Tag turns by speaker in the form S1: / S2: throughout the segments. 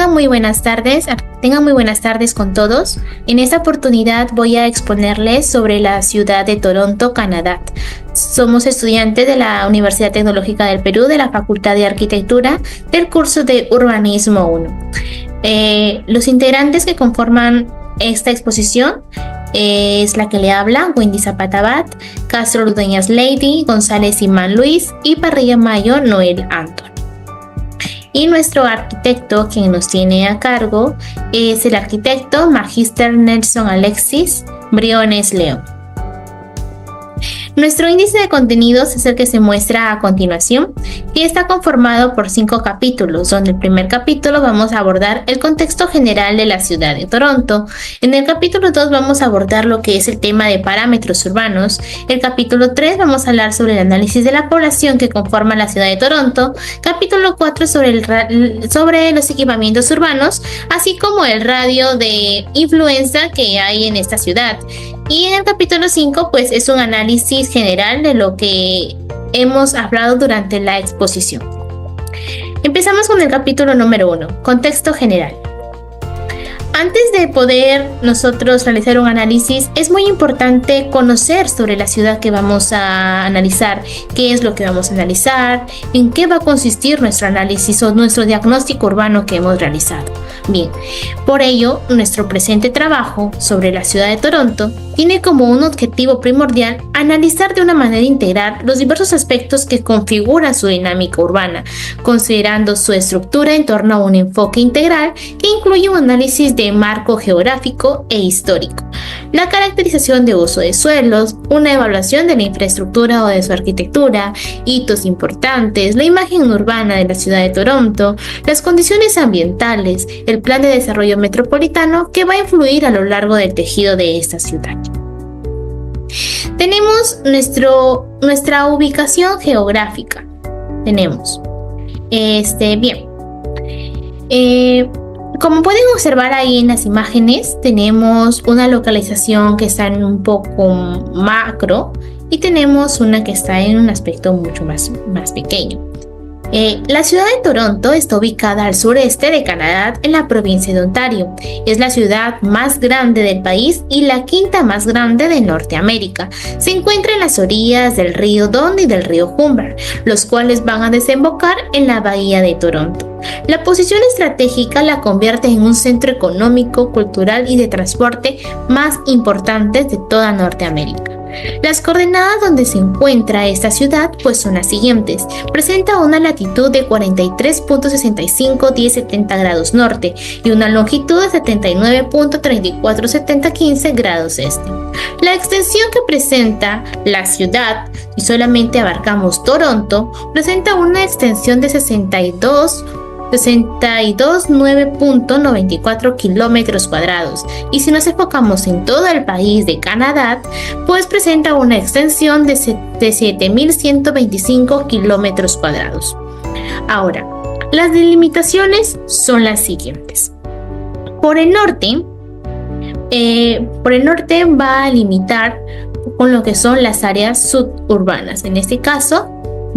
S1: Tengan muy buenas tardes, con todos. En esta oportunidad voy a exponerles sobre la ciudad de Toronto, Canadá. Somos estudiantes de la Universidad Tecnológica del Perú, de la Facultad de Arquitectura, del curso de Urbanismo 1. Los integrantes que conforman esta exposición es la que le habla, Wendy Zapata Abad, Castro Ludeñas Lady, González Imán Luis y Parrilla Mayo Noel Anton. Y nuestro arquitecto, quien nos tiene a cargo, es el arquitecto Magister Nelson Alexis Briones León. Nuestro índice de contenidos es el que se muestra a continuación y está conformado por 5 capítulos, donde el primer capítulo vamos a abordar el contexto general de la ciudad de Toronto. En el capítulo 2 vamos a abordar lo que es el tema de parámetros urbanos. El capítulo 3 vamos a hablar sobre el análisis de la población que conforma la ciudad de Toronto. Capítulo 4 sobre los equipamientos urbanos, así como el radio de influencia que hay en esta ciudad. Y en el capítulo 5 pues es un análisis general de lo que hemos hablado durante la exposición. Empezamos con el capítulo número 1, contexto general. Antes de poder nosotros realizar un análisis, es muy importante conocer sobre la ciudad que vamos a analizar, qué es lo que vamos a analizar, en qué va a consistir nuestro análisis o nuestro diagnóstico urbano que hemos realizado. Bien, por ello, nuestro presente trabajo sobre la ciudad de Toronto tiene como un objetivo primordial analizar de una manera integral los diversos aspectos que configuran su dinámica urbana, considerando su estructura en torno a un enfoque integral que incluye un análisis de marco geográfico e histórico, la caracterización de uso de suelos, una evaluación de la infraestructura o de su arquitectura, hitos importantes, la imagen urbana de la ciudad de Toronto, las condiciones ambientales, el plan de desarrollo metropolitano que va a influir a lo largo del tejido de esta ciudad. Tenemos nuestra ubicación geográfica. Tenemos, como pueden observar ahí en las imágenes, tenemos una localización que está en un poco macro y tenemos una que está en un aspecto mucho más pequeño. La ciudad de Toronto está ubicada al sureste de Canadá, en la provincia de Ontario. Es la ciudad más grande del país y la quinta más grande de Norteamérica. Se encuentra en las orillas del río Don y del río Humber, los cuales van a desembocar en la bahía de Toronto. La posición estratégica la convierte en un centro económico, cultural y de transporte más importante de toda Norteamérica. Las coordenadas donde se encuentra esta ciudad pues son las siguientes. Presenta una latitud de 43.651070 grados norte y una longitud de 79.347015 grados este. La extensión que presenta la ciudad, si solamente abarcamos Toronto, presenta una extensión de 62.994 kilómetros cuadrados, y si nos enfocamos en todo el país de Canadá, pues presenta una extensión de 7.125 kilómetros cuadrados. Ahora, las delimitaciones son las siguientes. Por el norte va a limitar con lo que son las áreas suburbanas. En este caso,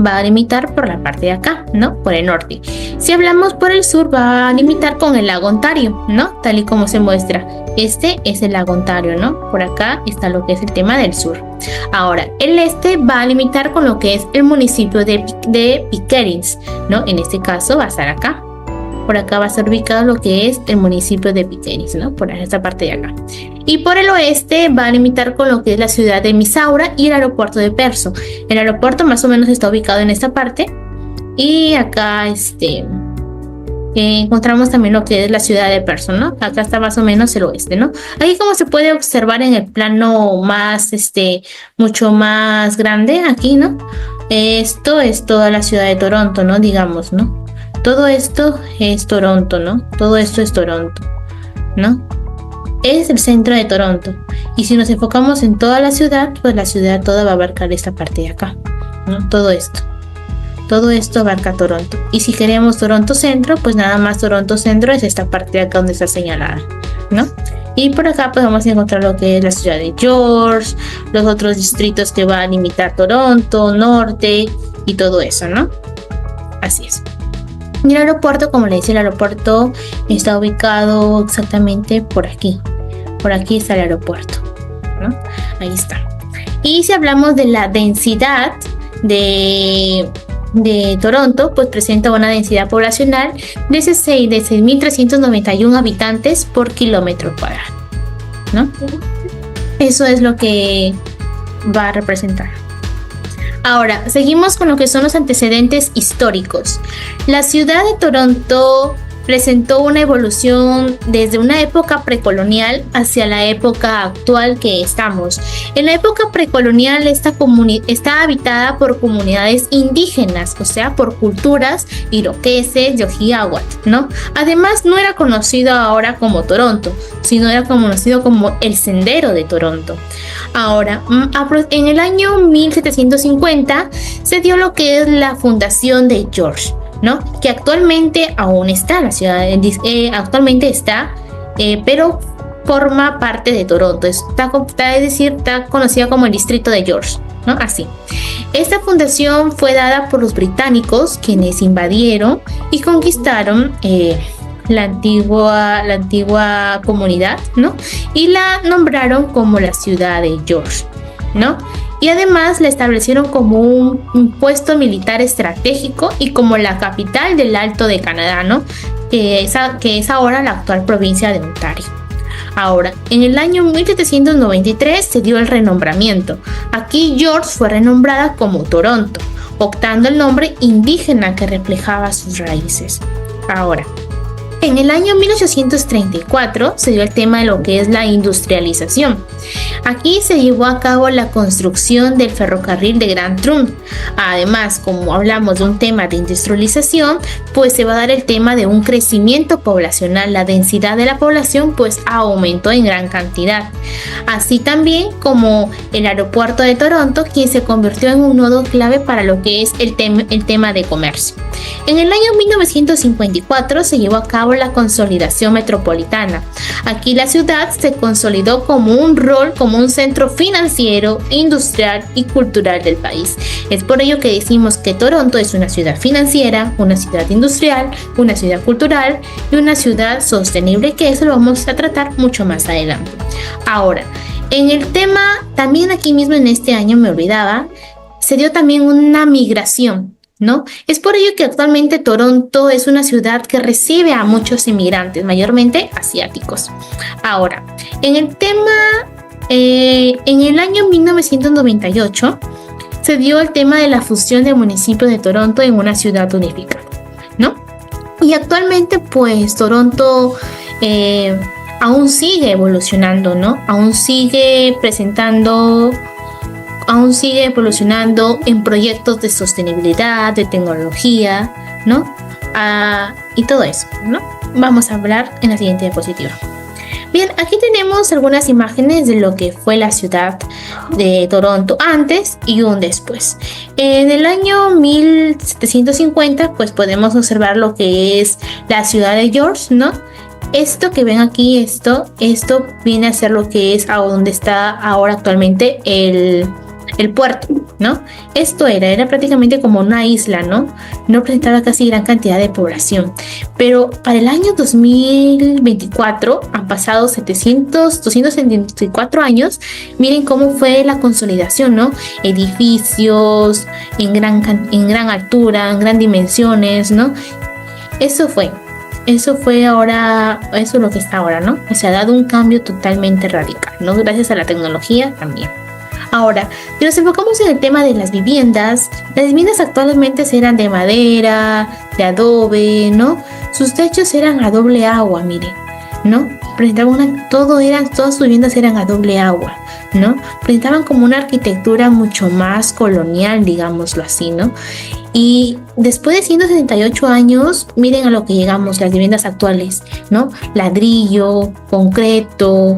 S1: va a limitar por la parte de acá, ¿no? Por el norte. Si hablamos por el sur, va a limitar con el lago Ontario, ¿no? Tal y como se muestra. Este es el lago Ontario, ¿no? Por acá está lo que es el tema del sur. Ahora, el este va a limitar con lo que es el municipio de Pickering, ¿no? En este caso va a estar acá. Por acá va a estar ubicado lo que es el municipio de Pickering, ¿no? Por esta parte de acá. Y por el oeste va a limitar con lo que es la ciudad de Mississauga y el aeropuerto de Pearson. El aeropuerto más o menos está ubicado en esta parte. Y acá encontramos también lo que es la ciudad de Pearson, ¿no? Acá está más o menos el oeste, ¿no? Aquí, como se puede observar en el plano más, mucho más grande aquí, ¿no? Esto es toda la ciudad de Toronto, ¿no? Digamos, ¿no? Todo esto es Toronto, ¿no? Todo esto es Toronto, ¿no? Es el centro de Toronto. Y si nos enfocamos en toda la ciudad, pues la ciudad toda va a abarcar esta parte de acá, ¿no? Todo esto abarca Toronto. Y si queremos Toronto Centro, pues nada más Toronto Centro es esta parte de acá donde está señalada, ¿no? Y por acá pues vamos a encontrar lo que es la ciudad de George, los otros distritos que van a limitar Toronto, Norte y todo eso, ¿no? Así es. Y el aeropuerto, como le decía, el aeropuerto está ubicado exactamente por aquí. Por aquí está el aeropuerto, ¿no? Ahí está. Y si hablamos de la densidad de Toronto, pues presenta una densidad poblacional de 6.391 habitantes por kilómetro cuadrado, ¿no? Eso es lo que va a representar. Ahora, seguimos con lo que son los antecedentes históricos. La ciudad de Toronto presentó una evolución desde una época precolonial hacia la época actual que estamos. En la época precolonial está habitada por comunidades indígenas, o sea, por culturas iroqueses y ojinawatt, ¿no? Además, no era conocido ahora como Toronto, sino era conocido como el Sendero de Toronto. Ahora, en el año 1750 se dio lo que es la fundación de George, ¿no? Que actualmente aún está, la ciudad actualmente está, pero forma parte de Toronto, está conocida como el distrito de George, ¿no? Así. Esta fundación fue dada por los británicos, quienes invadieron y conquistaron la antigua comunidad, ¿no? Y la nombraron como la ciudad de George, ¿no? Y además la establecieron como un puesto militar estratégico y como la capital del Alto de Canadá, ¿no? Que es ahora la actual provincia de Ontario. Ahora, en el año 1793 se dio el renombramiento. Aquí George fue renombrada como Toronto, optando el nombre indígena que reflejaba sus raíces. Ahora, en el año 1834 se dio el tema de lo que es la industrialización. Aquí se llevó a cabo la construcción del ferrocarril de Grand Trunk. Además, como hablamos de un tema de industrialización, pues se va a dar el tema de un crecimiento poblacional. La densidad de la población pues aumentó en gran cantidad. Así también como el aeropuerto de Toronto, quien se convirtió en un nodo clave para lo que es el tema de comercio. En el año 1954 se llevó a cabo la consolidación metropolitana. Aquí la ciudad se consolidó como un centro financiero, industrial y cultural del país. Es por ello que decimos que Toronto es una ciudad financiera, una ciudad industrial, una ciudad cultural y una ciudad sostenible, que eso lo vamos a tratar mucho más adelante. Ahora, en el tema, también aquí mismo en este año me olvidaba, se dio también una migración, ¿no? Es por ello que actualmente Toronto es una ciudad que recibe a muchos inmigrantes, mayormente asiáticos. Ahora, en el tema, en el año 1998 se dio el tema de la fusión del municipio de Toronto en una ciudad unificada, ¿no? Y actualmente, pues, Toronto aún sigue evolucionando, ¿no? Aún sigue evolucionando en proyectos de sostenibilidad, de tecnología, ¿no? Y todo eso, ¿no? Vamos a hablar en la siguiente diapositiva. Bien, aquí tenemos algunas imágenes de lo que fue la ciudad de Toronto antes y un después. En el año 1750, pues podemos observar lo que es la ciudad de George, ¿no? Esto que ven aquí, esto viene a ser lo que es a donde está ahora actualmente el puerto, ¿no? Esto era prácticamente como una isla, ¿no? No presentaba casi gran cantidad de población. Pero para el año 2024 han pasado 274 años. Miren cómo fue la consolidación, ¿no? Edificios en gran altura, en gran dimensiones, ¿no? Eso fue ahora, eso es lo que está ahora, ¿no? Se ha dado un cambio totalmente radical, ¿no? Gracias a la tecnología también. Ahora, si nos enfocamos en el tema de las viviendas actualmente eran de madera, de adobe, ¿no? Sus techos eran a doble agua, miren, ¿no? Todas sus viviendas eran a doble agua, ¿no? Presentaban como una arquitectura mucho más colonial, digámoslo así, ¿no? Y después de 178 años, miren a lo que llegamos, las viviendas actuales, ¿no? Ladrillo, concreto,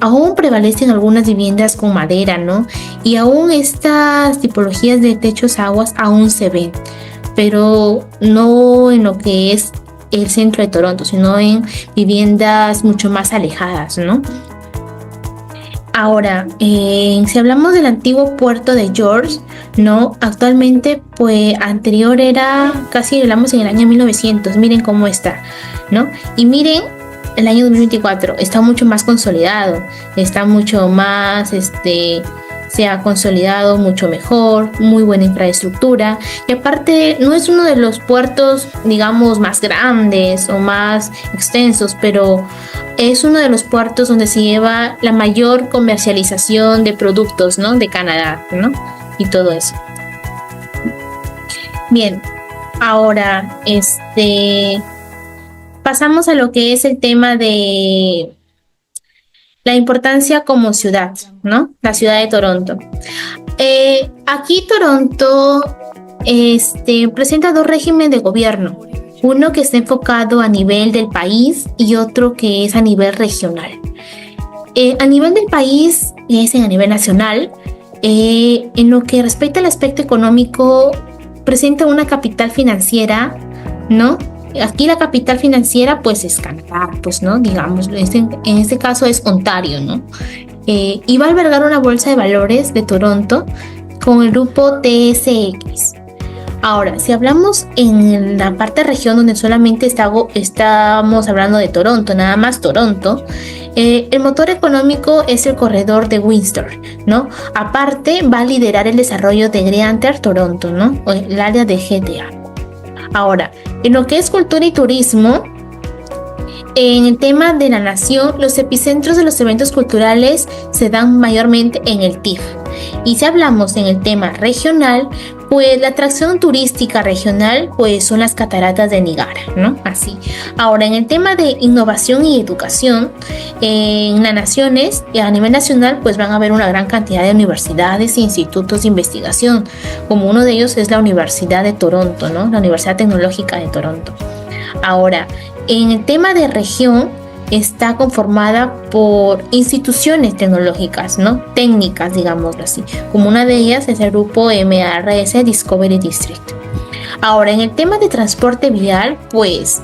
S1: aún prevalecen algunas viviendas con madera, ¿no? Y aún estas tipologías de techos aguas aún se ven, pero no en lo que es el centro de Toronto, sino en viviendas mucho más alejadas, ¿no? Ahora, si hablamos del antiguo puerto de George, ¿no? Actualmente, pues anterior era, casi hablamos en el año 1900, miren cómo está, ¿no? Y miren, el año 2024 está mucho más consolidado, está mucho más, se ha consolidado mucho mejor, muy buena infraestructura y aparte no es uno de los puertos, digamos, más grandes o más extensos, pero es uno de los puertos donde se lleva la mayor comercialización de productos, ¿no? De Canadá, ¿no? Y todo eso. Bien, ahora, pasamos a lo que es el tema de la importancia como ciudad, ¿no? La ciudad de Toronto. Aquí Toronto presenta dos regímenes de gobierno. Uno que está enfocado a nivel del país y otro que es a nivel regional. A nivel del país, es a nivel nacional. En lo que respecta al aspecto económico, presenta una capital financiera, ¿no? Aquí la capital financiera pues es Canadá, pues, ¿no? Digamos, en este caso es Ontario, ¿no? Y va a albergar una bolsa de valores de Toronto con el grupo TSX. Ahora, si hablamos en la parte región donde solamente estamos hablando de Toronto, nada más Toronto, el motor económico es el corredor de Windsor, ¿no? Aparte, va a liderar el desarrollo de Greater Toronto, ¿no? O el área de GTA. Ahora, en lo que es cultura y turismo, en el tema de la nación, los epicentros de los eventos culturales se dan mayormente en el TIFF. Y si hablamos en el tema regional, pues la atracción turística regional pues son las cataratas de Niágara, ¿no? Así. Ahora, en el tema de innovación y educación, en las naciones, a nivel nacional, pues van a haber una gran cantidad de universidades e institutos de investigación, como uno de ellos es la Universidad de Toronto, ¿no? La Universidad Tecnológica de Toronto. Ahora, en el tema de región, está conformada por instituciones tecnológicas, ¿no? Técnicas, digámoslo así. Como una de ellas es el grupo MRS Discovery District. Ahora, en el tema de transporte vial, pues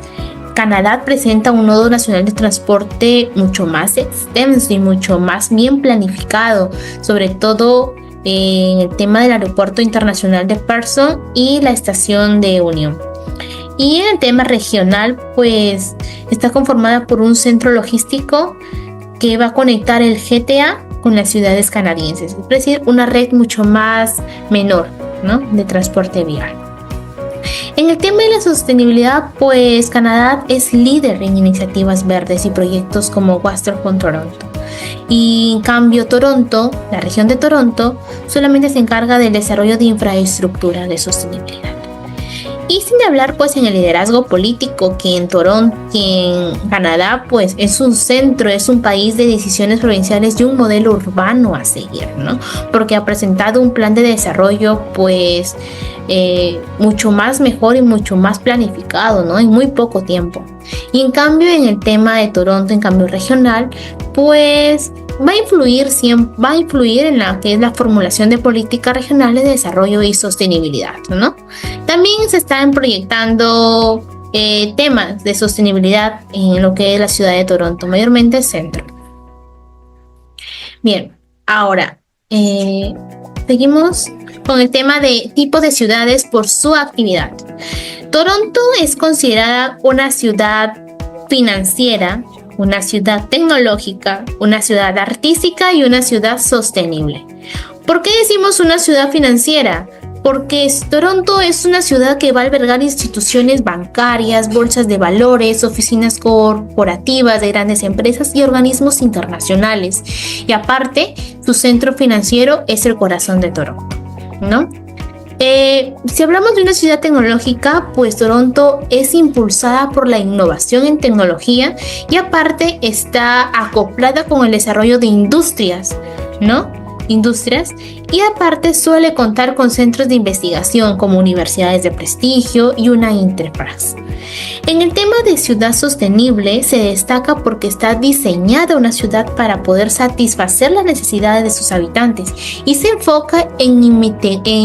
S1: Canadá presenta un nodo nacional de transporte mucho más extenso y mucho más bien planificado, sobre todo en el tema del aeropuerto internacional de Pearson y la estación de Union. Y en el tema regional, pues está conformada por un centro logístico que va a conectar el GTA con las ciudades canadienses, es decir, una red mucho más menor, ¿no? De transporte vial. En el tema de la sostenibilidad, pues Canadá es líder en iniciativas verdes y proyectos como Waterfront Toronto. Y en cambio Toronto, la región de Toronto, solamente se encarga del desarrollo de infraestructura de sostenibilidad. Y sin hablar pues en el liderazgo político que en Toronto, que en Canadá pues es un centro, es un país de decisiones provinciales y un modelo urbano a seguir, ¿no? Porque ha presentado un plan de desarrollo pues mucho más mejor y mucho más planificado, ¿no? En muy poco tiempo. Y en cambio en el tema de Toronto, en cambio regional, pues va a influir en la que es la formulación de políticas regionales de desarrollo y sostenibilidad, ¿no? También se están proyectando temas de sostenibilidad en lo que es la ciudad de Toronto, mayormente el centro. Bien, ahora seguimos con el tema de tipo de ciudades por su actividad. Toronto es considerada una ciudad financiera, una ciudad tecnológica, una ciudad artística y una ciudad sostenible. ¿Por qué decimos una ciudad financiera? Porque Toronto es una ciudad que va a albergar instituciones bancarias, bolsas de valores, oficinas corporativas de grandes empresas y organismos internacionales. Y aparte, su centro financiero es el corazón de Toronto, ¿no? Si hablamos de una ciudad tecnológica, pues Toronto es impulsada por la innovación en tecnología y aparte está acoplada con el desarrollo de industrias, ¿no? Y aparte suele contar con centros de investigación como universidades de prestigio y una Enterprise. En el tema de ciudad sostenible se destaca porque está diseñada una ciudad para poder satisfacer las necesidades de sus habitantes y se enfoca en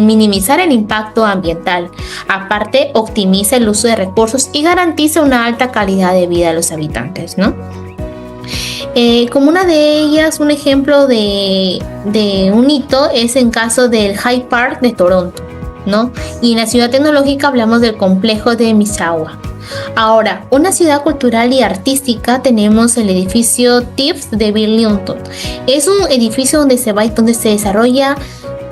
S1: minimizar el impacto ambiental. Aparte, optimiza el uso de recursos y garantiza una alta calidad de vida de los habitantes, ¿no? Como una de ellas, un ejemplo de un hito es en caso del Hyde Park de Toronto, ¿no? Y en la ciudad tecnológica hablamos del complejo de Misawa. Ahora, una ciudad cultural y artística, tenemos el edificio TIFF de Burlington. Es un edificio donde se desarrolla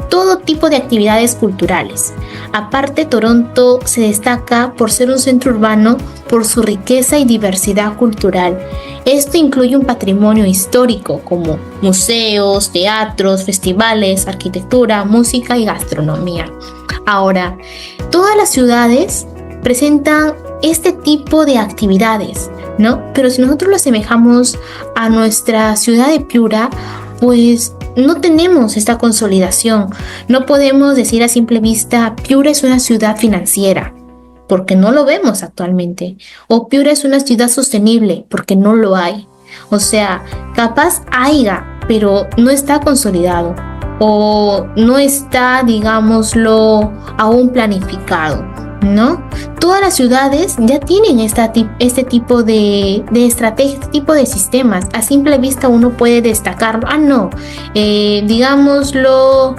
S1: todo tipo de actividades culturales. Aparte, Toronto se destaca por ser un centro urbano por su riqueza y diversidad cultural. Esto incluye un patrimonio histórico como museos, teatros, festivales, arquitectura, música y gastronomía. Ahora, todas las ciudades presentan este tipo de actividades, ¿no? Pero si nosotros lo asemejamos a nuestra ciudad de Piura, pues no tenemos esta consolidación. No podemos decir a simple vista, Piura es una ciudad financiera, porque no lo vemos actualmente. O Piura es una ciudad sostenible, porque no lo hay. O sea, capaz haya, pero no está consolidado. O no está, digámoslo, aún planificado, ¿no? Todas las ciudades ya tienen este tipo de estrategia, este tipo de sistemas. A simple vista uno puede destacarlo. Digámoslo,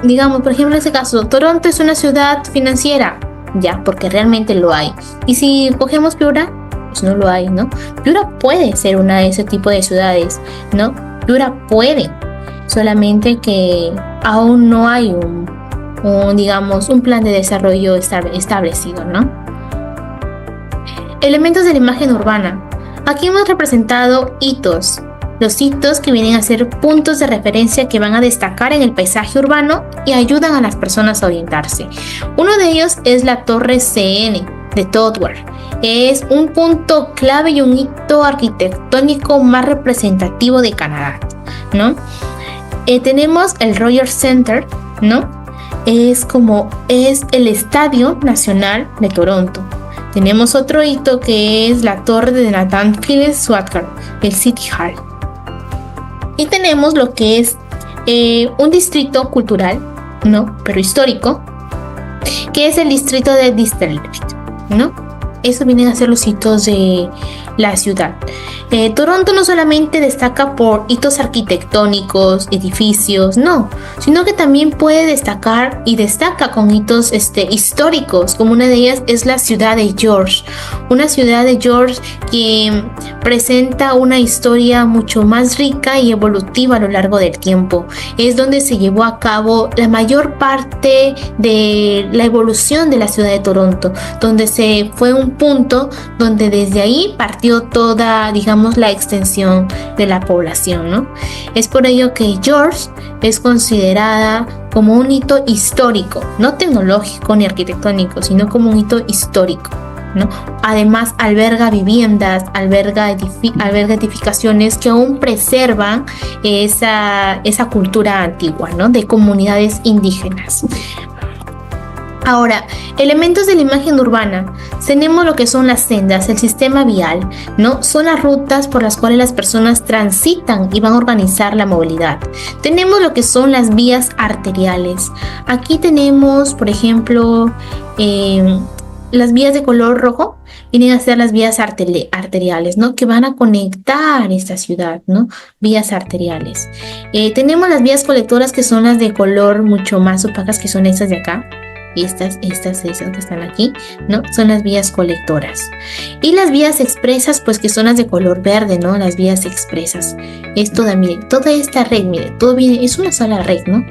S1: digamos, por ejemplo, en este caso, Toronto es una ciudad financiera, ya, porque realmente lo hay. Y si cogemos Piura, pues no lo hay, ¿no? Piura puede ser una de ese tipo de ciudades, ¿no? Piura puede, solamente que aún no hay un plan de desarrollo establecido, ¿no? Elementos de la imagen urbana. Aquí hemos representado hitos. Los hitos que vienen a ser puntos de referencia que van a destacar en el paisaje urbano y ayudan a las personas a orientarse. Uno de ellos es la Torre CN de Towers. Es un punto clave y un hito arquitectónico más representativo de Canadá, ¿no? Tenemos el Rogers Centre, ¿no? Es el Estadio Nacional de Toronto. Tenemos otro hito que es la Torre de Nathan Phillips Swartcard, el City Hall. Y tenemos lo que es un distrito cultural, ¿no? Pero histórico, que es el distrito de District, ¿no? Eso vienen a ser los hitos de la ciudad. Toronto no solamente destaca por hitos arquitectónicos, edificios, no, sino que también puede destacar y destaca con hitos históricos, como una de ellas es la ciudad de George, una ciudad de George que presenta una historia mucho más rica y evolutiva a lo largo del tiempo. Es donde se llevó a cabo la mayor parte de la evolución de la ciudad de Toronto, donde se fue un punto donde desde ahí partió toda, digamos, la extensión de la población, ¿no? Es por ello que George es considerada como un hito histórico, no tecnológico ni arquitectónico, sino como un hito histórico, ¿no? Además, alberga viviendas, alberga edificaciones que aún preservan esa cultura antigua, ¿no? De comunidades indígenas. Ahora, elementos de la imagen urbana. Tenemos lo que son las sendas, el sistema vial, ¿no? Son las rutas por las cuales las personas transitan y van a organizar la movilidad. Tenemos lo que son las vías arteriales. Aquí tenemos, por ejemplo, las vías de color rojo vienen a ser las vías arteriales, ¿no? Que van a conectar esta ciudad, ¿no? Vías arteriales. Tenemos las vías colectoras, que son las de color mucho más opacas, que son estas de acá. Estas que están aquí, ¿no? Son las vías colectoras. Y las vías expresas, pues que son las de color verde, ¿no? Las vías expresas. Es toda esta red, todo viene, es una sola red, ¿no?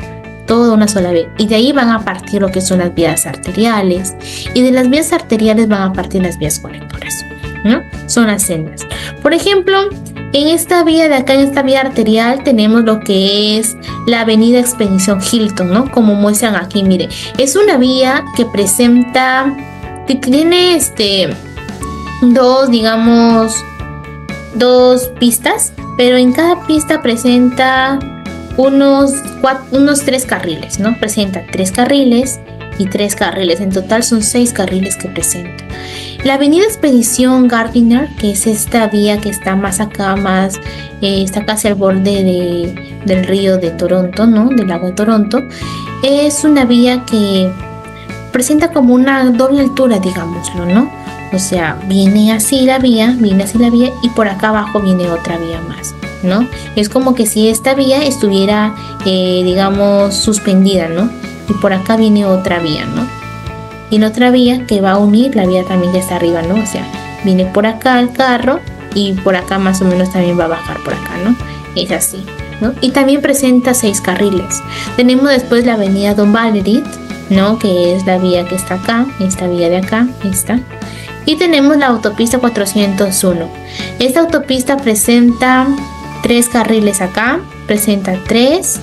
S1: Toda una sola vez. Y de ahí van a partir lo que son las vías arteriales. Y de las vías arteriales van a partir las vías colectoras, ¿no? Son las sendas. Por ejemplo, en esta vía de acá, en esta vía arterial, tenemos lo que es la avenida Expedición Hilton, ¿no? Como muestran aquí, mire. Es una vía que presenta, que tiene dos pistas, pero en cada pista presenta unos 3 carriles, ¿no? Presenta 3 carriles y 3 carriles. En total son 6 carriles que presenta. La avenida Expedición Gardiner, que es esta vía que está más acá, está casi al borde del río de Toronto, ¿no? Del lago de Toronto. Es una vía que presenta como una doble altura, digámoslo, ¿no? O sea, viene así la vía y por acá abajo viene otra vía más, ¿no? Es como que si esta vía estuviera, digamos, suspendida, ¿no? Y por acá viene otra vía, ¿no? Y en otra vía que va a unir la vía también ya está arriba, ¿no? O sea, viene por acá el carro y por acá más o menos también va a bajar por acá, ¿no? Es así, ¿no? Y también presenta 6 carriles. Tenemos después la avenida Don Valerit, ¿no? Que es la vía que está acá, esta vía de acá, esta. Y tenemos la autopista 401. Esta autopista presenta 3 carriles acá, presenta 3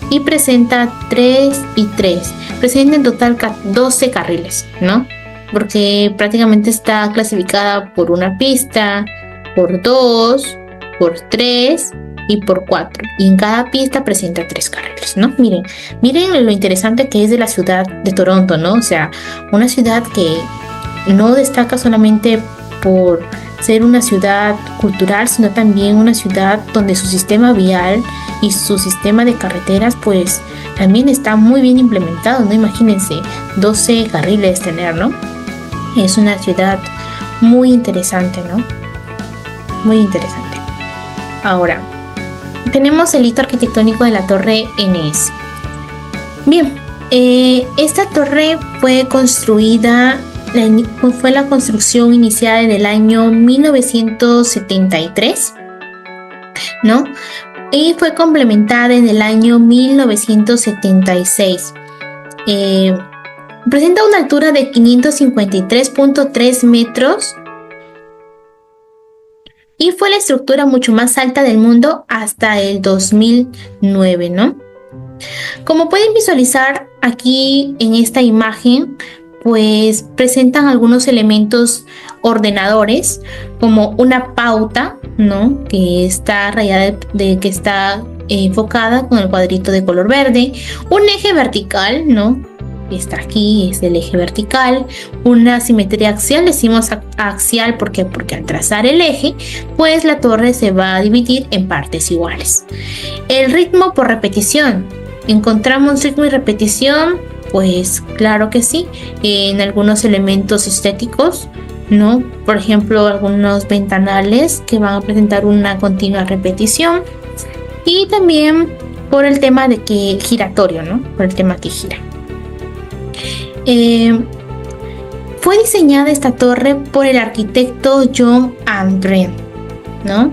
S1: y presenta 3 y 3. Presenta en total 12 carriles, ¿no? Porque prácticamente está clasificada por una pista, por 2, por 3 y por 4. Y en cada pista presenta 3 carriles, ¿no? Miren lo interesante que es de la ciudad de Toronto, ¿no? O sea, una ciudad que no destaca solamente por ser una ciudad cultural, sino también una ciudad donde su sistema vial y su sistema de carreteras pues también está muy bien implementado, ¿no? Imagínense, 12 carriles tener, ¿no? Es una ciudad muy interesante, ¿no? Muy interesante. Ahora, tenemos el hito arquitectónico de la Torre NS. Bien, esta torre fue construida, fue la construcción iniciada en el año 1973, ¿no? Y fue complementada en el año 1976. Presenta una altura de 553.3 metros y fue la estructura mucho más alta del mundo hasta el 2009, ¿no? Como pueden visualizar aquí en esta imagen, pues presentan algunos elementos ordenadores como una pauta, ¿no? Que está rayada que está enfocada con el cuadrito de color verde, un eje vertical, ¿no? Que está aquí, es el eje vertical, una simetría axial, decimos axial porque al trazar el eje, pues la torre se va a dividir en partes iguales. El ritmo por repetición, ¿encontramos ritmo y repetición? Pues claro que sí, en algunos elementos estéticos, ¿no? Por ejemplo, algunos ventanales que van a presentar una continua repetición y también por el tema de que giratorio, ¿no? Por el tema que gira. Fue diseñada esta torre por el arquitecto John Andren, ¿no?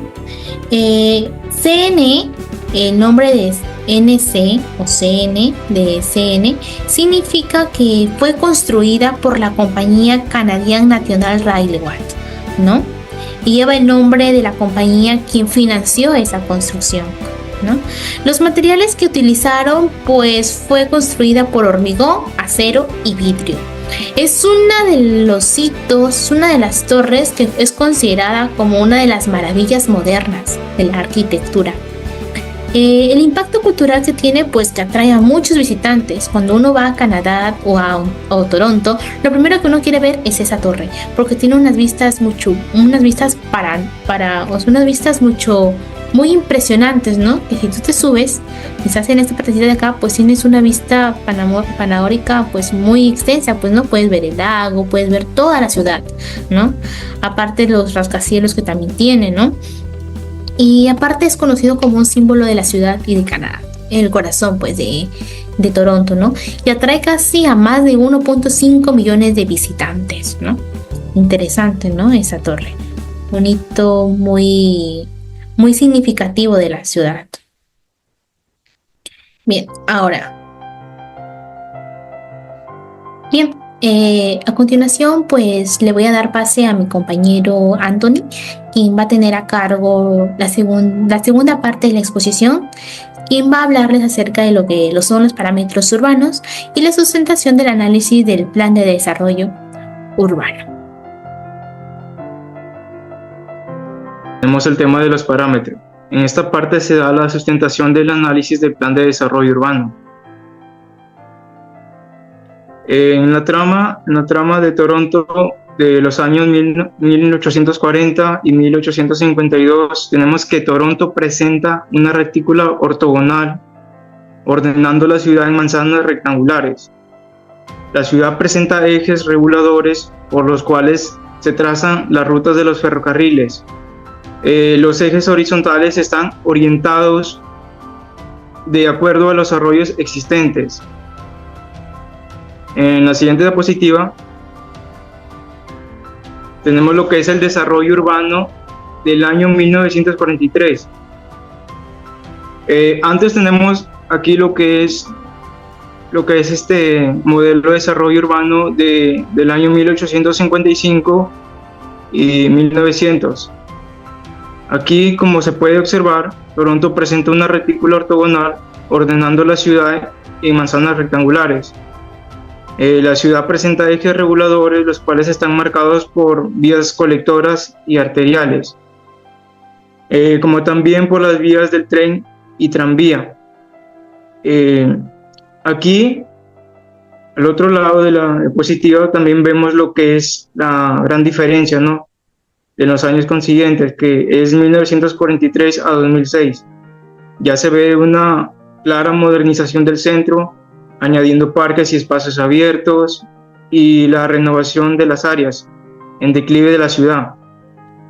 S1: CN, el nombre de NC o CN de CN significa que fue construida por la compañía Canadian National Railway, ¿no? Y lleva el nombre de la compañía quien financió esa construcción, ¿no? Los materiales que utilizaron pues fue construida por hormigón, acero y vidrio. Es una de los hitos, una de las torres que es considerada como una de las maravillas modernas de la arquitectura. El impacto cultural que tiene pues que atrae a muchos visitantes. Cuando uno va a Canadá o a Toronto, lo primero que uno quiere ver es esa torre, porque tiene unas vistas muy muy impresionantes, ¿no? Que si tú te subes, quizás en esta partecita de acá, pues tienes una vista panorámica pues muy extensa, pues no puedes ver el lago, puedes ver toda la ciudad, ¿no? Aparte los rascacielos que también tiene, ¿no? Y aparte es conocido como un símbolo de la ciudad y de Canadá, el corazón pues de Toronto, ¿no? Y atrae casi a más de 1.5 millones de visitantes, ¿no? Interesante, ¿no? Esa torre. Un hito muy significativo de la ciudad. Bien, ahora. Bien, a continuación pues le voy a dar pase a mi compañero Anthony, quien va a tener a cargo la segunda parte de la exposición, quien va a hablarles acerca de lo que son los parámetros urbanos y la sustentación del análisis del plan de desarrollo urbano.
S2: Tenemos el tema de los parámetros. En esta parte se da la sustentación del análisis del plan de desarrollo urbano. En la trama de Toronto de los años 1840 y 1852, tenemos que Toronto presenta una retícula ortogonal ordenando la ciudad en manzanas rectangulares. La ciudad presenta ejes reguladores por los cuales se trazan las rutas de los ferrocarriles. Los ejes horizontales están orientados de acuerdo a los arroyos existentes. En la siguiente diapositiva tenemos lo que es el desarrollo urbano del año 1943. Antes tenemos aquí lo que es este modelo de desarrollo urbano del año 1855 y 1900. Aquí, como se puede observar, Toronto presenta una retícula ortogonal ordenando la ciudad en manzanas rectangulares. La ciudad presenta ejes reguladores, los cuales están marcados por vías colectoras y arteriales, como también por las vías del tren y tranvía. Aquí, al otro lado de la diapositiva, también vemos lo que es la gran diferencia, ¿no?, de los años consiguientes, que es 1943 a 2006. Ya se ve una clara modernización del centro, añadiendo parques y espacios abiertos, y la renovación de las áreas en declive de la ciudad.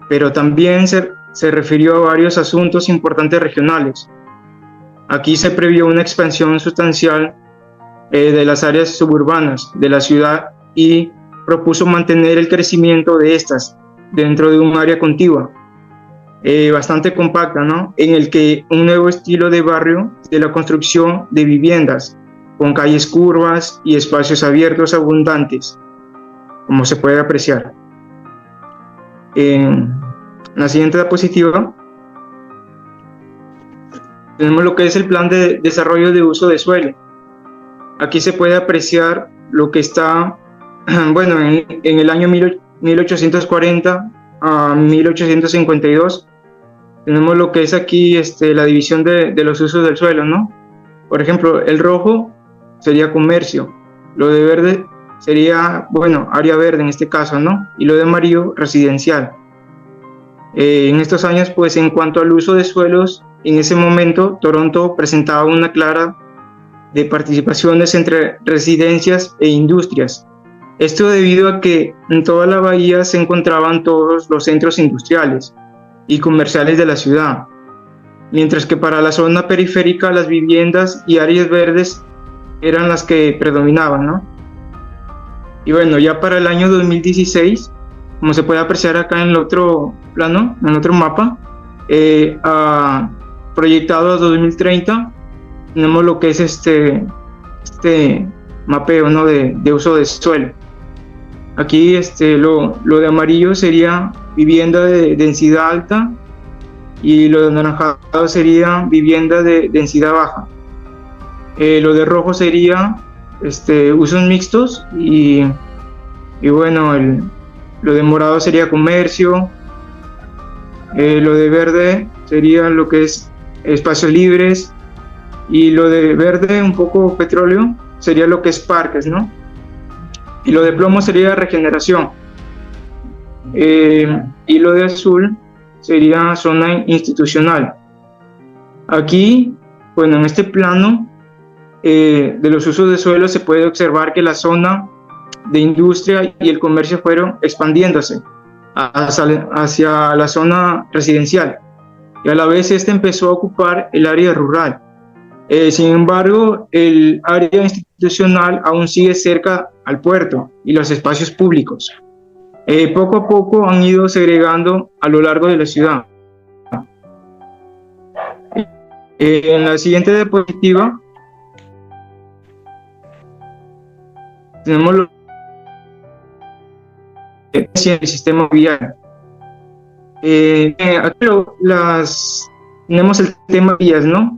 S2: Pero también se refirió a varios asuntos importantes regionales. Aquí se previó una expansión sustancial de las áreas suburbanas de la ciudad y propuso mantener el crecimiento de estas dentro de un área contigua, bastante compacta, ¿no?, en el que un nuevo estilo de barrio de la construcción de viviendas con calles curvas y espacios abiertos abundantes, como se puede apreciar. En la siguiente diapositiva tenemos lo que es el plan de desarrollo de uso de suelo. Aquí se puede apreciar lo que está, bueno, en el año 1840 a 1852, tenemos lo que es aquí la división de los usos del suelo, ¿no? Por ejemplo, el rojo sería comercio, lo de verde sería, bueno, área verde en este caso, ¿no?, y lo de amarillo, residencial. En estos años, pues, en cuanto al uso de suelos, en ese momento Toronto presentaba una clara de participaciones entre residencias e industrias. Esto debido a que en toda la bahía se encontraban todos los centros industriales y comerciales de la ciudad, mientras que para la zona periférica las viviendas y áreas verdes eran las que predominaban, ¿no? Y bueno, ya para el año 2016, como se puede apreciar acá en el otro plano, en el otro mapa, proyectado a 2030, tenemos lo que es este mapeo, ¿no?, de uso de suelo. Aquí lo de amarillo sería vivienda de densidad alta y lo de anaranjado sería vivienda de densidad baja. Lo de rojo sería usos mixtos y bueno, lo de morado sería comercio. Lo de verde sería lo que es espacios libres, y lo de verde un poco petróleo sería lo que es parques, ¿no? Y lo de plomo sería regeneración, y lo de azul sería zona institucional. Aquí, bueno, en este plano de los usos de suelo se puede observar que la zona de industria y el comercio fueron expandiéndose hacia la zona residencial, y a la vez empezó a ocupar el área rural. Sin embargo, el área institucional aún sigue cerca al puerto y los espacios públicos. Poco a poco han ido segregando a lo largo de la ciudad. En la siguiente diapositiva tenemos el sistema vial. Aquí tenemos el tema vías, ¿no?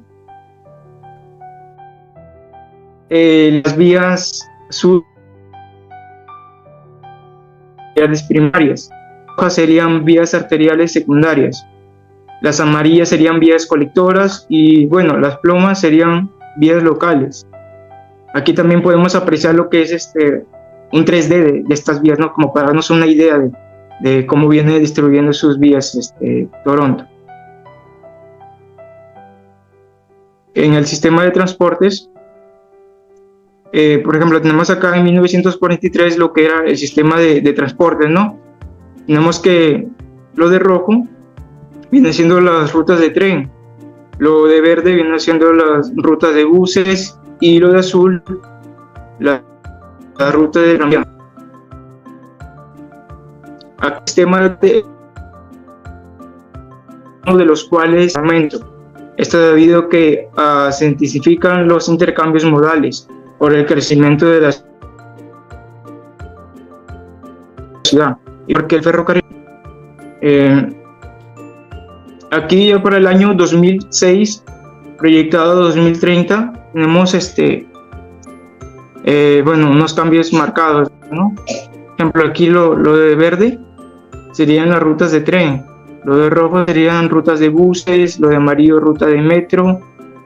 S2: Las vías primarias, las rojas serían vías arteriales secundarias, las amarillas serían vías colectoras y bueno, las plomas serían vías locales. Aquí también podemos apreciar lo que es un 3D de estas vías, ¿no?, como para darnos una idea de cómo viene distribuyendo sus vías Toronto. En el sistema de transportes, por ejemplo, tenemos acá en 1943 lo que era el sistema de transportes, ¿no? tenemos que lo de rojo viene siendo las rutas de tren, lo de verde viene siendo las rutas de buses y lo de azul la ruta de tranvía. Aquí sistema de los cuales aumento. Esto debido a que se intensifican los intercambios modales por el crecimiento de la ciudad y porque el ferrocarril aquí ya para el año 2006 proyectado 2030 tenemos unos cambios marcados, ¿no? Por ejemplo, aquí lo de verde serían las rutas de tren, lo de rojo serían rutas de buses, lo de amarillo ruta de metro,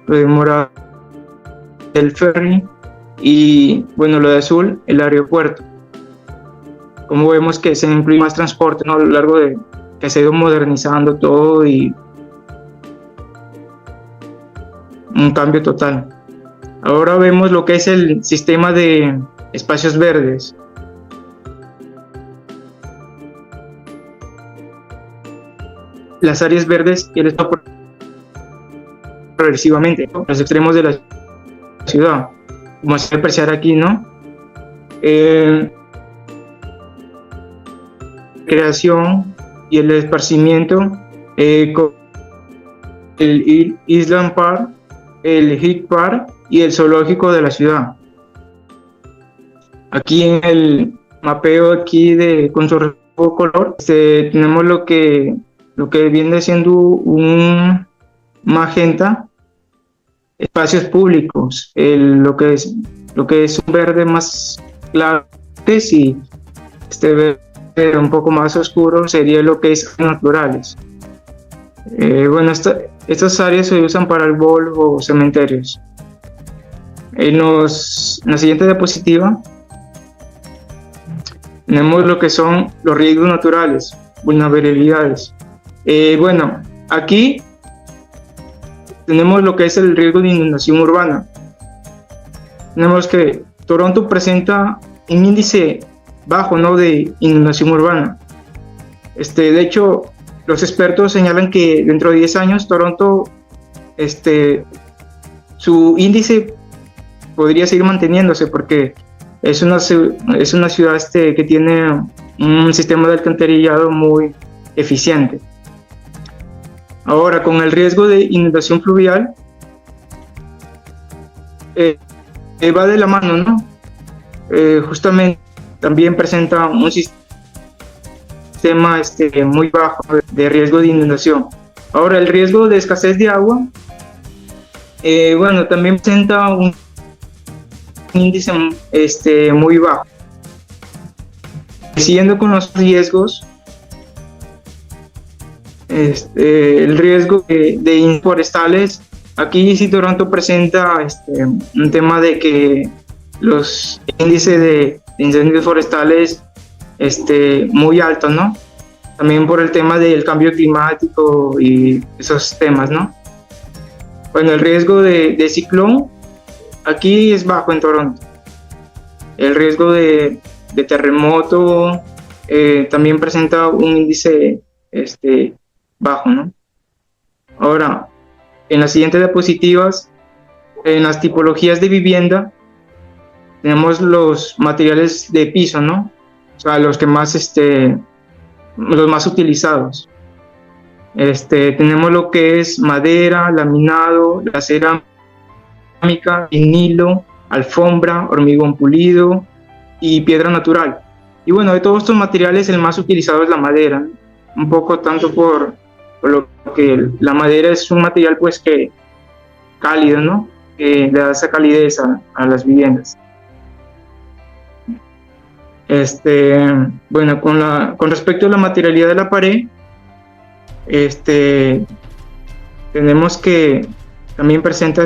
S2: lo de morado el ferry y bueno, lo de azul el aeropuerto. Como vemos que se incluye más transporte, ¿no? A lo largo de que se ha ido modernizando todo y un cambio total. Ahora vemos lo que es el sistema de espacios verdes. Las áreas verdes y el espacio progresivamente, ¿no? Los extremos de la ciudad, como se puede apreciar aquí, ¿no? Creación y el esparcimiento con el Island Park, el Heath Park y el zoológico de la ciudad. Aquí en el mapeo aquí con su color tenemos lo que viene siendo un magenta, espacios públicos, lo que es un verde más claro y verde un poco más oscuro sería lo que es naturales. Estas áreas se usan para el golf o cementerios. En la siguiente diapositiva tenemos lo que son los riesgos naturales, vulnerabilidades. Aquí tenemos lo que es el riesgo de inundación urbana. Tenemos que Toronto presenta un índice bajo, ¿no?, de inundación urbana. De hecho, los expertos señalan que dentro de 10 años Toronto, su índice podría seguir manteniéndose porque es una ciudad que tiene un sistema de alcantarillado muy eficiente. Ahora, con el riesgo de inundación fluvial, va de la mano, ¿no? Justamente también presenta un sistema muy bajo de riesgo de inundación. Ahora, el riesgo de escasez de agua, también presenta un índice muy bajo. Siguiendo con los riesgos, el riesgo de forestales, aquí sí Toronto presenta un tema de que los índices de incendios forestales muy altos, ¿no? También por el tema del cambio climático y esos temas, ¿no? Bueno, el riesgo de ciclón aquí es bajo en Toronto. El riesgo de terremoto también presenta un índice bajo, ¿no? Ahora, en las siguientes diapositivas, en las tipologías de vivienda, tenemos los materiales de piso, ¿no? O sea, los que más, los más utilizados. Tenemos lo que es madera, laminado, la cerámica, vinilo, alfombra, hormigón pulido y piedra natural. Y bueno, de todos estos materiales el más utilizado es la madera, ¿no? Un poco tanto por lo que la madera es un material pues que cálido, ¿no? Que le da esa calidez a las viviendas. Con respecto a la materialidad de la pared, tenemos que también presenta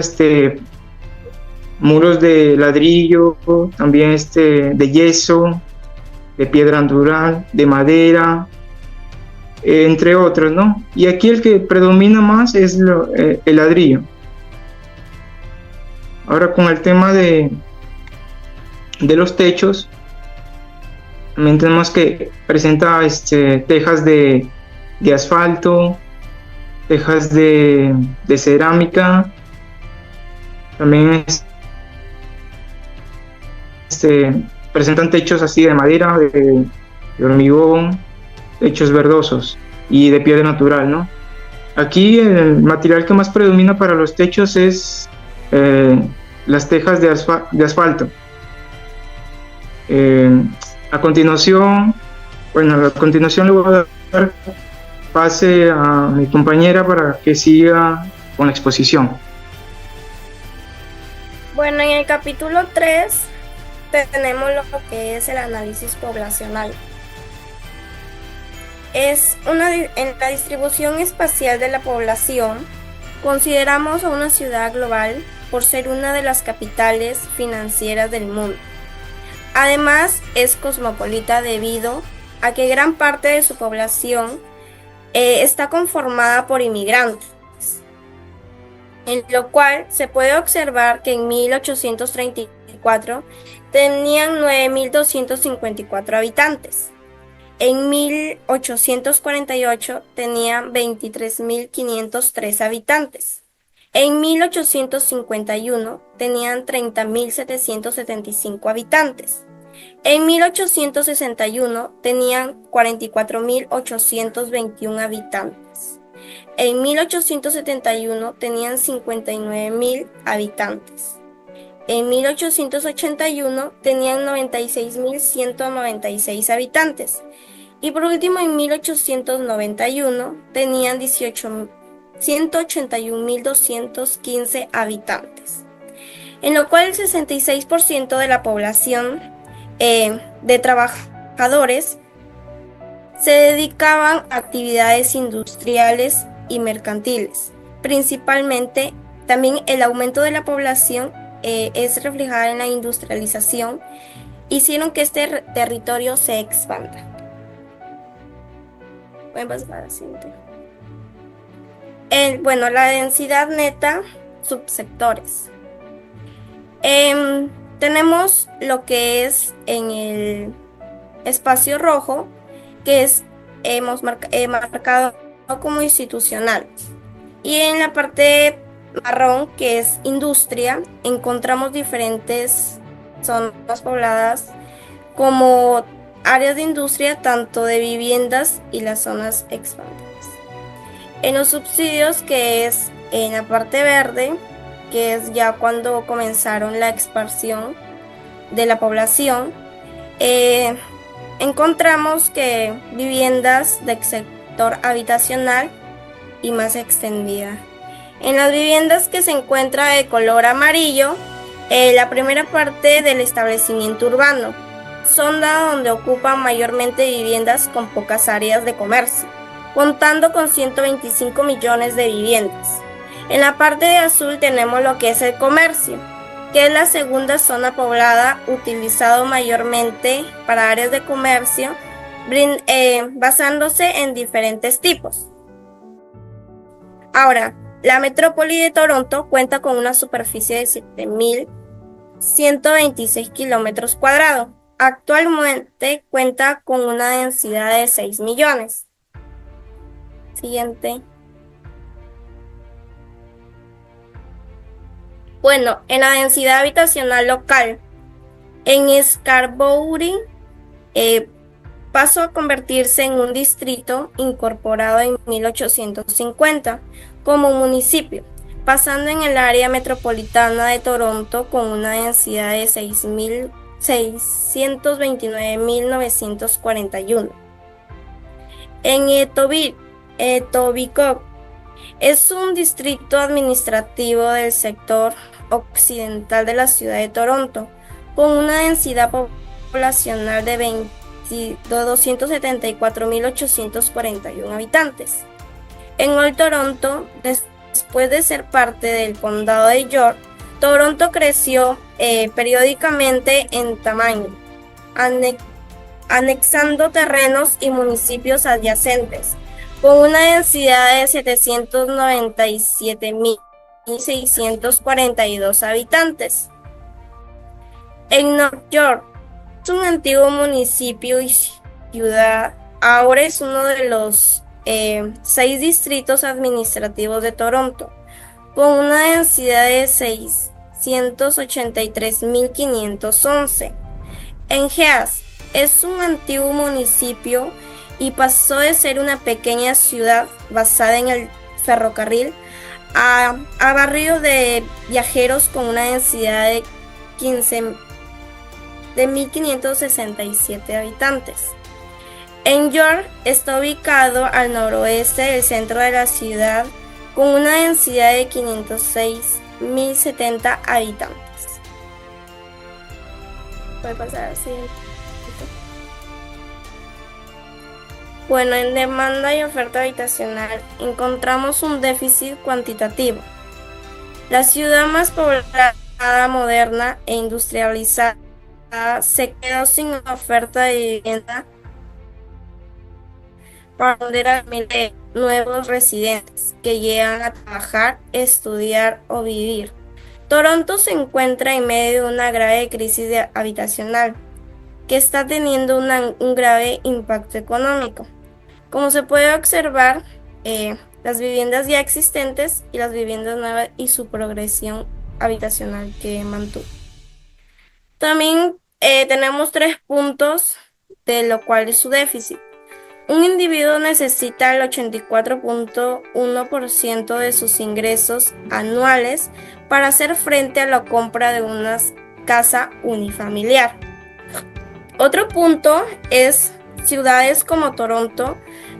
S2: muros de ladrillo, también de yeso, de piedra natural, de madera, entre otros, ¿no? Y aquí el que predomina más es el ladrillo. Ahora con el tema de los techos, También tenemos que presenta tejas de asfalto, tejas de cerámica, también presentan techos así de madera, de hormigón, techos verdosos y de piedra natural, ¿no? Aquí el material que más predomina para los techos es las tejas de asfalto. A continuación le voy a dar pase a mi compañera para que siga con la exposición.
S3: Bueno, en el capítulo 3 tenemos lo que es el análisis poblacional. En la distribución espacial de la población, consideramos a una ciudad global por ser una de las capitales financieras del mundo. Además, es cosmopolita debido a que gran parte de su población está conformada por inmigrantes, en lo cual se puede observar que en 1834 tenían 9.254 habitantes. En 1848 tenían 23.503 habitantes. En 1851 tenían 30.775 habitantes. En 1861 tenían 44.821 habitantes. En 1871 tenían 59.000 habitantes. En 1881 tenían 96.196 habitantes. Y por último, en 1891 tenían 181.215 habitantes. En lo cual el 66% de la población de trabajadores se dedicaban a actividades industriales y mercantiles. Principalmente, también el aumento de la población es reflejada en la industrialización, hicieron que este territorio se expanda. Pueden pasar a la siguiente. La densidad neta, subsectores. Tenemos lo que es en el espacio rojo, que hemos marcado como institucional. Y en la parte marrón, que es industria, encontramos diferentes zonas pobladas como áreas de industria, tanto de viviendas y las zonas expandidas. En los subsidios, que es en la parte verde, que es ya cuando comenzaron la expansión de la población, encontramos que viviendas del sector habitacional y más extendida. En las viviendas que se encuentra de color amarillo, la primera parte del establecimiento urbano, zona donde ocupan mayormente viviendas con pocas áreas de comercio, contando con 125 millones de viviendas. En la parte de azul tenemos lo que es el comercio, que es la segunda zona poblada, utilizado mayormente para áreas de comercio, basándose en diferentes tipos. Ahora, la metrópoli de Toronto cuenta con una superficie de 7.126 kilómetros cuadrados. Actualmente cuenta con una densidad de 6 millones. Siguiente. Bueno, en la densidad habitacional local, en Scarborough pasó a convertirse en un distrito incorporado en 1850 como municipio, pasando en el área metropolitana de Toronto con una densidad de 629.941. En Etobicoke es un distrito administrativo del sector occidental de la ciudad de Toronto, con una densidad poblacional de 274.841 habitantes. En Old Toronto, después de ser parte del condado de York, Toronto creció periódicamente en tamaño, anexando terrenos y municipios adyacentes, con una densidad de 797.642 habitantes. En North York un antiguo municipio y ciudad. Ahora es uno de los 6 distritos administrativos de Toronto, con una densidad de 683.511. Engeas es un antiguo municipio y pasó de ser una pequeña ciudad basada en el ferrocarril a barrio de viajeros con una densidad de 1.567 habitantes. En York está ubicado al noroeste del centro de la ciudad con una densidad de 506.070 habitantes. Puede pasar así. Bueno, en demanda y oferta habitacional encontramos un déficit cuantitativo. La ciudad más poblada, moderna e industrializada se quedó sin oferta de vivienda para atender a miles de nuevos residentes que llegan a trabajar, estudiar o vivir. Toronto se encuentra en medio de una grave crisis habitacional que está teniendo un grave impacto económico. Como se puede observar, las viviendas ya existentes y las viviendas nuevas y su progresión habitacional que mantuvo. También tenemos 3 puntos de lo cual es su déficit. Un individuo necesita el 84.1% de sus ingresos anuales para hacer frente a la compra de una casa unifamiliar. Otro punto es ciudades como Toronto,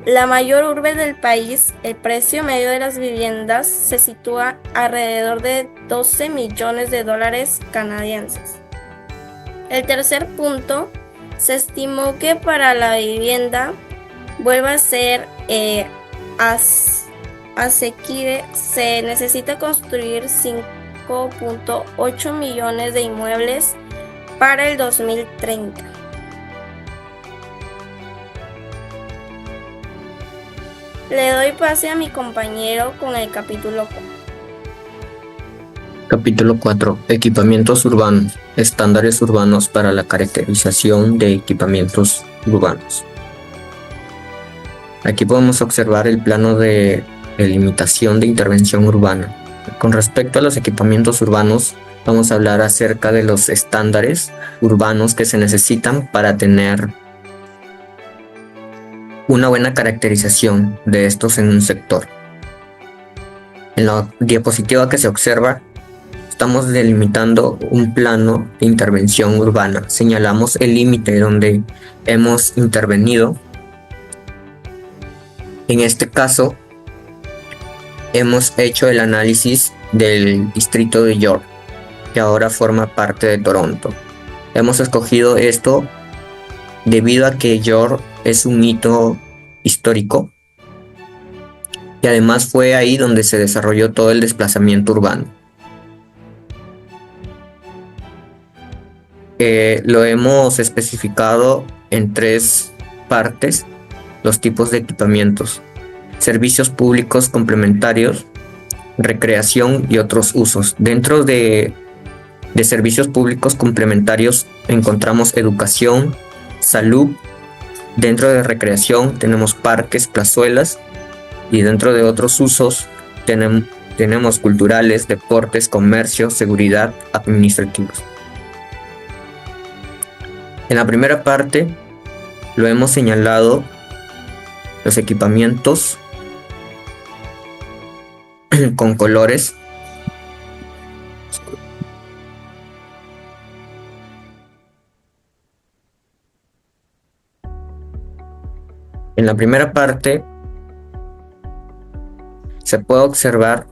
S3: la mayor urbe del país. El precio medio de las viviendas se sitúa alrededor de $12 millones canadienses. El tercer punto, se estimó que para la vivienda vuelva a ser asequible, se necesita construir 5.8 millones de inmuebles para el 2030. Le doy pase a mi compañero con el capítulo 4.
S4: Capítulo 4. Equipamientos urbanos. Estándares urbanos para la caracterización de equipamientos urbanos. Aquí podemos observar el plano de delimitación de intervención urbana. Con respecto a los equipamientos urbanos, vamos a hablar acerca de los estándares urbanos que se necesitan para tener una buena caracterización de estos en un sector. En la diapositiva que se observa, estamos delimitando un plano de intervención urbana. Señalamos el límite donde hemos intervenido. En este caso, hemos hecho el análisis del distrito de York, que ahora forma parte de Toronto. Hemos escogido esto debido a que York es un hito histórico y además fue ahí donde se desarrolló todo el desplazamiento urbano. Lo hemos especificado en 3 partes: los tipos de equipamientos, servicios públicos complementarios, recreación y otros usos. Dentro de servicios públicos complementarios encontramos educación, salud. Dentro de recreación tenemos parques, plazuelas, y dentro de otros usos tenemos culturales, deportes, comercio, seguridad, administrativos. En la primera parte lo hemos señalado los equipamientos con colores. En la primera parte se puede observar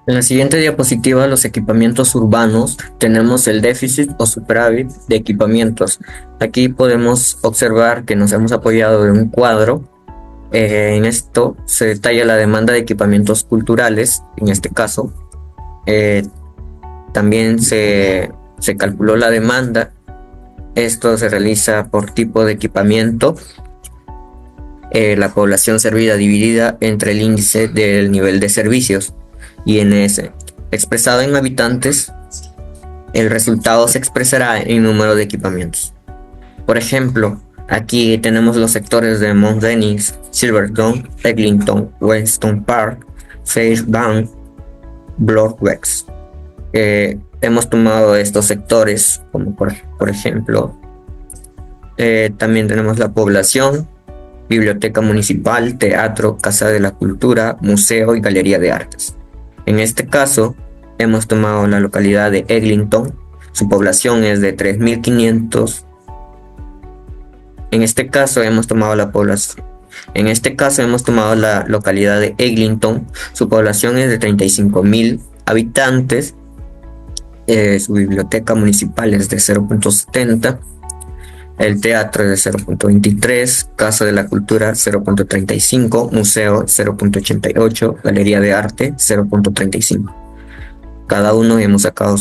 S4: en la siguiente diapositiva, los equipamientos urbanos. Tenemos el déficit o superávit de equipamientos. Aquí podemos observar que nos hemos apoyado de un cuadro. En esto se detalla la demanda de equipamientos culturales. En este caso, también se calculó la demanda. Esto se realiza por tipo de equipamiento. la población servida dividida entre el índice del nivel de servicios, INS, expresado en habitantes. El resultado se expresará en número de equipamientos. Por ejemplo, aquí tenemos los sectores de Mount Dennis, Silverton, Eglinton, Weston Park, Fairbank, Broadway. Hemos tomado estos sectores como por ejemplo, también tenemos la población, biblioteca municipal, teatro, casa de la cultura, museo y galería de artes. En este caso hemos tomado la localidad de Eglinton. Su población es de 3.500. En este caso hemos tomado la localidad de Eglinton. Su población es de 35.000 habitantes. Su biblioteca municipal es de 0.70. El teatro es de 0.23, Casa de la Cultura 0.35, Museo 0.88, Galería de Arte 0.35. Cada uno hemos sacado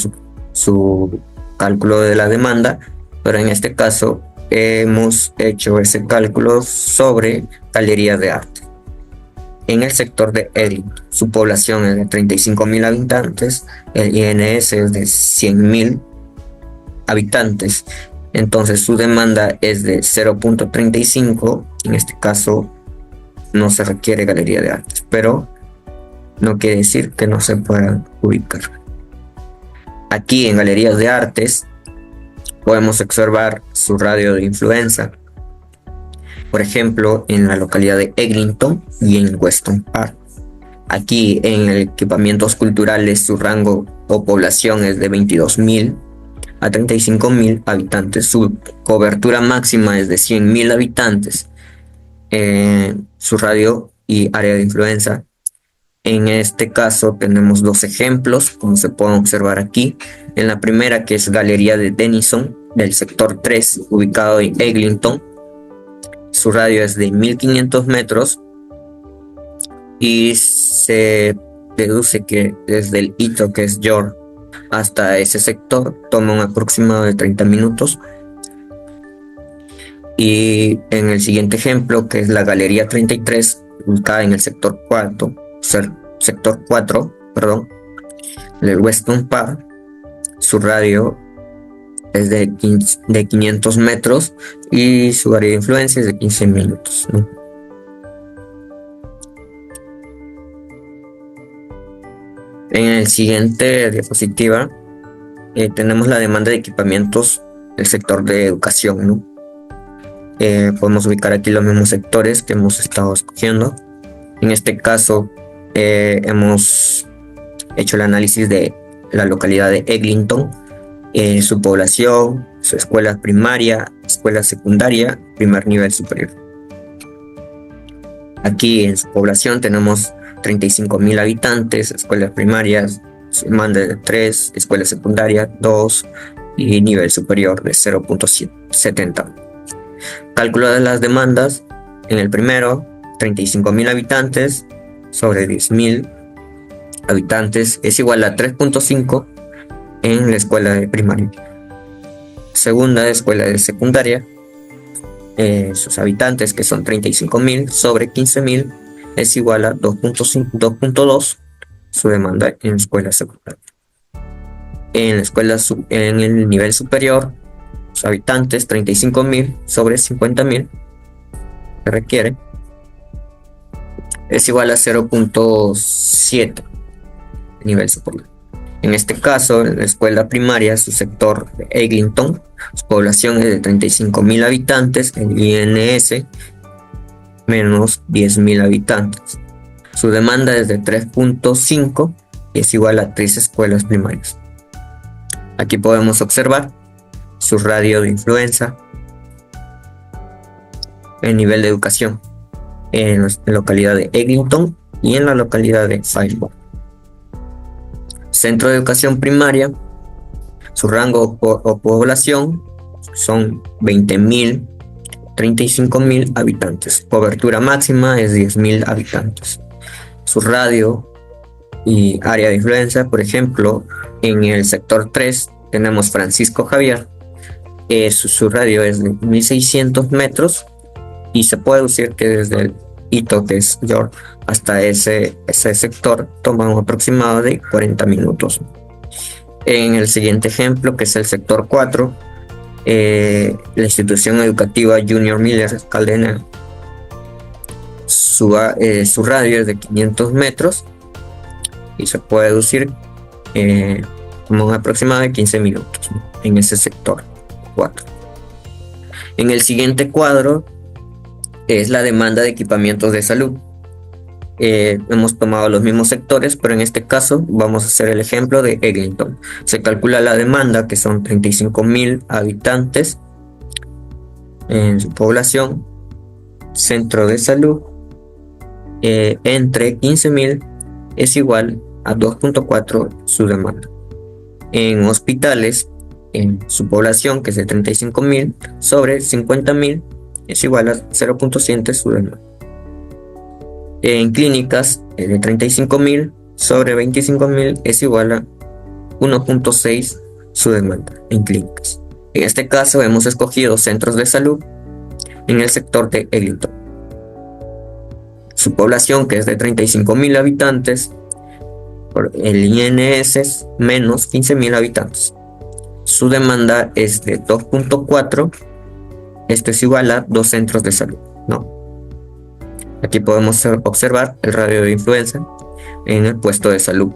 S4: su cálculo de la demanda, pero en este caso hemos hecho ese cálculo sobre Galería de Arte. En el sector de Eglinton, su población es de 35.000 habitantes, el INS es de 100.000 habitantes. Entonces su demanda es de 0.35. En este caso no se requiere galería de artes, pero no quiere decir que no se puedan ubicar. Aquí en galerías de artes podemos observar su radio de influencia. Por ejemplo, en la localidad de Eglinton y en Weston Park. Aquí en equipamientos culturales su rango o población es de 22.000 a 35.000 habitantes. Su cobertura máxima es de 100.000 habitantes. Su radio y área de influencia. En este caso tenemos dos ejemplos, como se pueden observar aquí. En la primera, que es Galería de Denison, del sector 3, ubicado en Eglinton. Su radio es de 1.500 metros y se deduce que desde el hito, que es York, hasta ese sector toma un aproximado de 30 minutos. Y en el siguiente ejemplo, que es la Galería 33, ubicada en el sector 4, del Weston Park, su radio es de 500 metros y su área de influencia es de 15 minutos, ¿no? En el siguiente diapositiva tenemos la demanda de equipamientos del sector de educación, ¿no? Podemos ubicar aquí los mismos sectores que hemos estado escogiendo. En este caso hemos hecho el análisis de la localidad de Eglinton, su población, su escuela primaria, escuela secundaria, primer nivel superior. Aquí en su población tenemos 35.000 habitantes, escuelas primarias, demanda de 3, escuela secundaria 2 y nivel superior de 0.70. Cálculo de las demandas. En el primero, 35.000 habitantes sobre 10.000 habitantes es igual a 3.5 en la escuela de primaria. Segunda, escuela de secundaria, sus habitantes, que son 35.000 sobre 15.000, es igual a 2.2 su demanda en escuela secundaria. En el nivel superior, sus habitantes, 35.000 sobre 50.000 que requiere, es igual a 0.7 nivel superior. En este caso, en la escuela primaria, su sector de Eglinton, su población es de 35.000 habitantes, el INS menos 10.000 habitantes. Su demanda es de 3.5 y es igual a 3 escuelas primarias. Aquí podemos observar su radio de influencia, el nivel de educación en la localidad de Eglinton y en la localidad de Fairbank. Centro de educación primaria, su rango o población son 20.000, 35.000 habitantes. Cobertura máxima es 10.000 habitantes. Su radio y área de influencia, por ejemplo, en el sector 3 tenemos Francisco Javier. Su radio es de 1.600 metros y se puede decir que desde el hito que es York hasta ese sector toma un aproximado de 40 minutos. En el siguiente ejemplo, que es el sector 4, la institución educativa Junior Miller Caldena, su radio es de 500 metros y se puede deducir como un aproximado de 15 minutos, ¿no? En ese sector 4. En el siguiente cuadro es la demanda de equipamientos de salud. Hemos tomado los mismos sectores, pero en este caso vamos a hacer el ejemplo de Eglinton. Se calcula la demanda, que son 35.000 habitantes en su población. Centro de salud entre 15.000 es igual a 2.4 su demanda. En hospitales, en su población, que es de 35.000 sobre 50.000, es igual a 0.7 su demanda. En clínicas, de 35.000 sobre 25.000 es igual a 1.6 su demanda en clínicas. En este caso hemos escogido centros de salud en el sector de Eglinton. Su población, que es de 35.000 habitantes, por el INS es menos 15.000 habitantes. Su demanda es de 2.4, esto es igual a 2 centros de salud, ¿no? Aquí podemos observar el radio de influencia en el puesto de salud.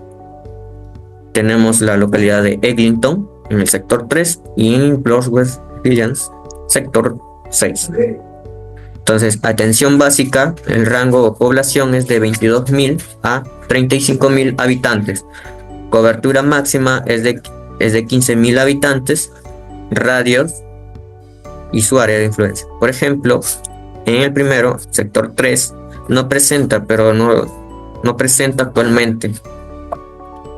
S4: Tenemos la localidad de Eglinton en el sector 3 y en Bloxwell Highlands, sector 6. Entonces, atención básica, el rango de población es de 22.000 a 35.000 habitantes. Cobertura máxima es de 15.000 habitantes, radios y su área de influencia. Por ejemplo, en el primero, sector 3, no presenta, pero no presenta actualmente.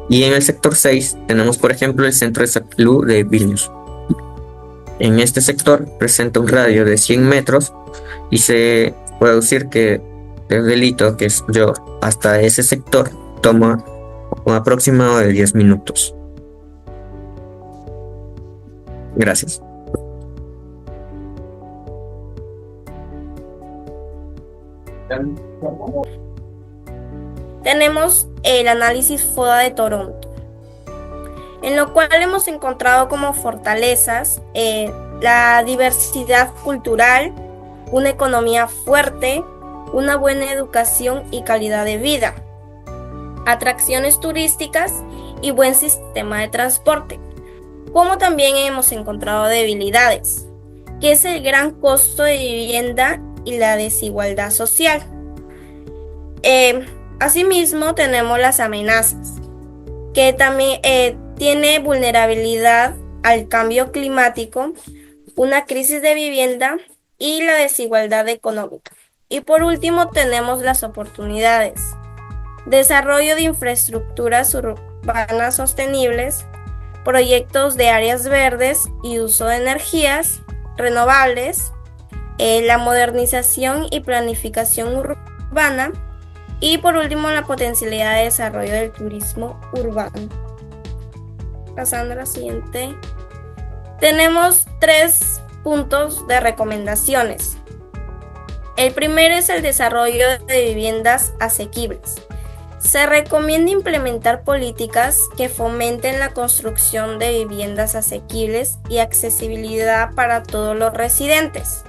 S4: Y en el sector 6 tenemos, por ejemplo, el centro de salud de Vilnius. En este sector presenta un radio de 100 metros y se puede decir que desde el hito, que es York, hasta ese sector toma un aproximado de 10 minutos. Gracias.
S3: Tenemos el análisis FODA de Toronto, en lo cual hemos encontrado como fortalezas la diversidad cultural, una economía fuerte, una buena educación y calidad de vida, atracciones turísticas y buen sistema de transporte. Como también hemos encontrado debilidades, que es el gran costo de vivienda y la desigualdad social. Asimismo, tenemos las amenazas, que también tiene vulnerabilidad al cambio climático, una crisis de vivienda y la desigualdad económica. Y por último, tenemos las oportunidades: desarrollo de infraestructuras urbanas sostenibles, proyectos de áreas verdes y uso de energías renovables, la modernización y planificación urbana, y por último la potencialidad de desarrollo del turismo urbano. Pasando a la siguiente, tenemos 3 puntos de recomendaciones. El primero es el desarrollo de viviendas asequibles. Se recomienda implementar políticas que fomenten la construcción de viviendas asequibles y accesibilidad para todos los residentes.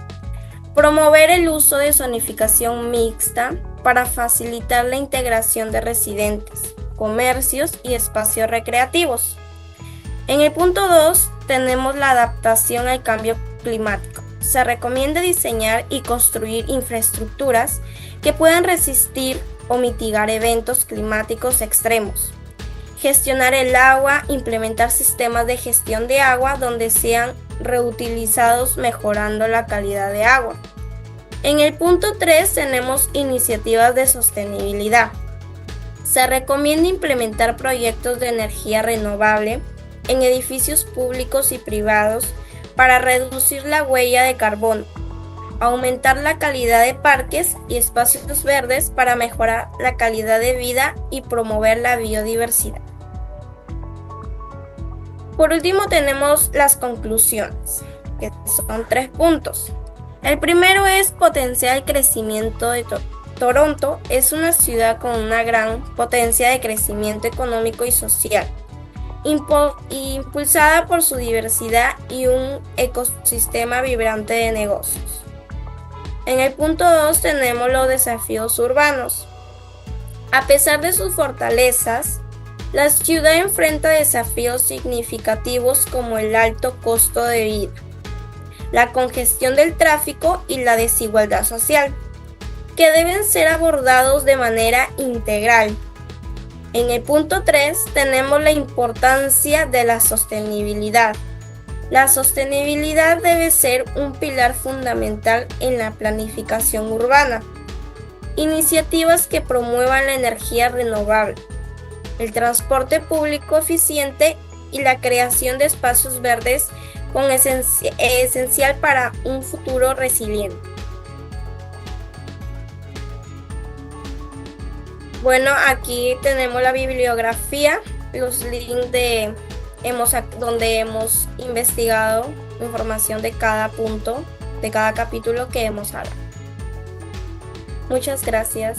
S3: Promover el uso de zonificación mixta para facilitar la integración de residentes, comercios y espacios recreativos. En el punto 2 tenemos la adaptación al cambio climático. Se recomienda diseñar y construir infraestructuras que puedan resistir o mitigar eventos climáticos extremos. Gestionar el agua, implementar sistemas de gestión de agua donde sean reutilizados, mejorando la calidad de agua. En el punto 3 tenemos iniciativas de sostenibilidad. Se recomienda implementar proyectos de energía renovable en edificios públicos y privados para reducir la huella de carbono, aumentar la calidad de parques y espacios verdes para mejorar la calidad de vida y promover la biodiversidad. Por último tenemos las conclusiones, que son 3 puntos. El primero es potencial crecimiento de Toronto. Es una ciudad con una gran potencia de crecimiento económico y social, impulsada por su diversidad y un ecosistema vibrante de negocios. En el punto 2 tenemos los desafíos urbanos. A pesar de sus fortalezas, la ciudad enfrenta desafíos significativos como el alto costo de vida, la congestión del tráfico y la desigualdad social, que deben ser abordados de manera integral. En el punto 3 tenemos la importancia de la sostenibilidad. La sostenibilidad debe ser un pilar fundamental en la planificación urbana. Iniciativas que promuevan la energía renovable, el transporte público eficiente y la creación de espacios verdes con esencial para un futuro resiliente. Bueno, aquí tenemos la bibliografía, los links donde hemos investigado información de cada punto, de cada capítulo que hemos hablado. Muchas gracias.